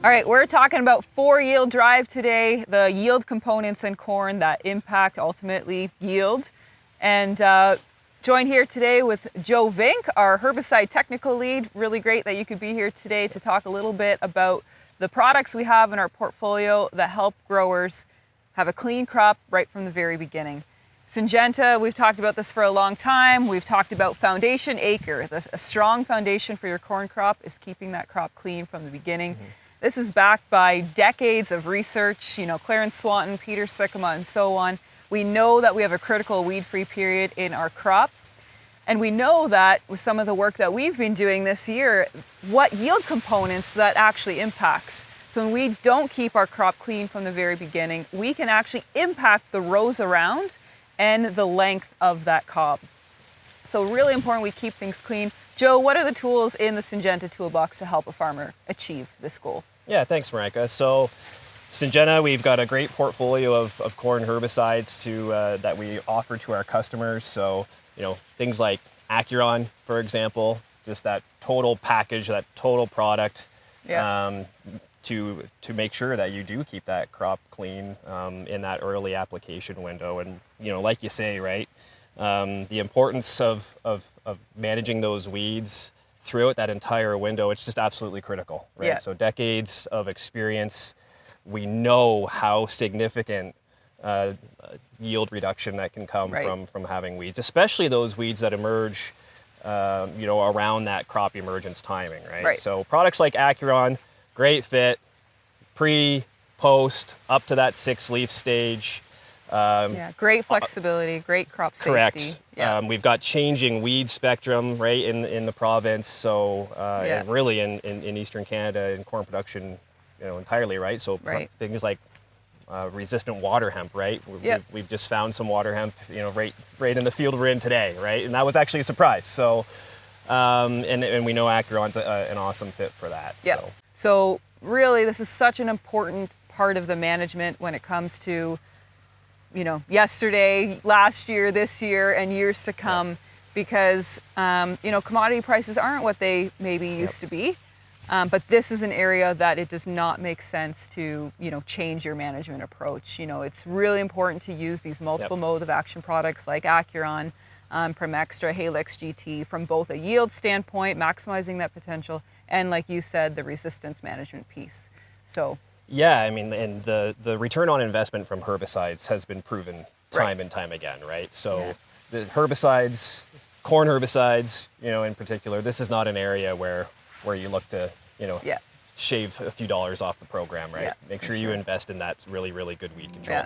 All right, we're talking about 4Yield Drive today, the yield components in corn that impact ultimately yield. And joined here today with Joe Vink, our herbicide technical lead. Really great that you could be here today to talk a little bit about the products we have in our portfolio that help growers have a clean crop right from the very beginning. Syngenta, we've talked about this for a long time. We've talked about Foundation Acre. A strong foundation for your corn crop is keeping that crop clean from the beginning. This is backed by decades of research, Clarence Swanton, Peter Sikkema, and so on. We know that we have a critical weed-free period in our crop. And we know that with some of the work that we've been doing this year, what yield components that actually impacts. So when we don't keep our crop clean from the very beginning, we can actually impact the rows around and the length of that cob. So really important we keep things clean. Joe, what are the tools in the Syngenta toolbox to help a farmer achieve this goal? Yeah, thanks, Marenka. So Syngenta, we've got a great portfolio of corn herbicides that we offer to our customers. So, things like Acuron, for example, just that total package, that total product, to make sure that you do keep that crop clean in that early application window. And, like you say, right, the importance of managing those weeds throughout that entire window, it's just absolutely critical, right? Yeah. So decades of experience, we know how significant yield reduction that can come from having weeds, especially those weeds that emerge, around that crop emergence timing, right? So products like Acuron, great fit, pre, post, up to that 6-leaf stage. Great flexibility, great crop safety. Correct. Yeah. We've got changing weed spectrum, right, in the province. So, and really in Eastern Canada in corn production, entirely, right? So things like resistant water hemp, right? We've just found some water hemp, right in the field we're in today, right? And that was actually a surprise. So, and we know Acuron's an awesome fit for that. Yeah. So really, this is such an important part of the management when it comes to yesterday, last year, this year, and years to come, because, commodity prices aren't what they maybe used to be. But this is an area that it does not make sense to, change your management approach. It's really important to use these multiple mode of action products like Acuron, Premextra, Halix GT from both a yield standpoint, maximizing that potential, and like you said, the resistance management piece. So. Yeah, I mean, and the return on investment from herbicides has been proven time and time again, right? So the herbicides, corn herbicides, in particular, this is not an area where you look to, shave a few dollars off the program, right? Make sure you invest in that really, really good weed control. Yeah.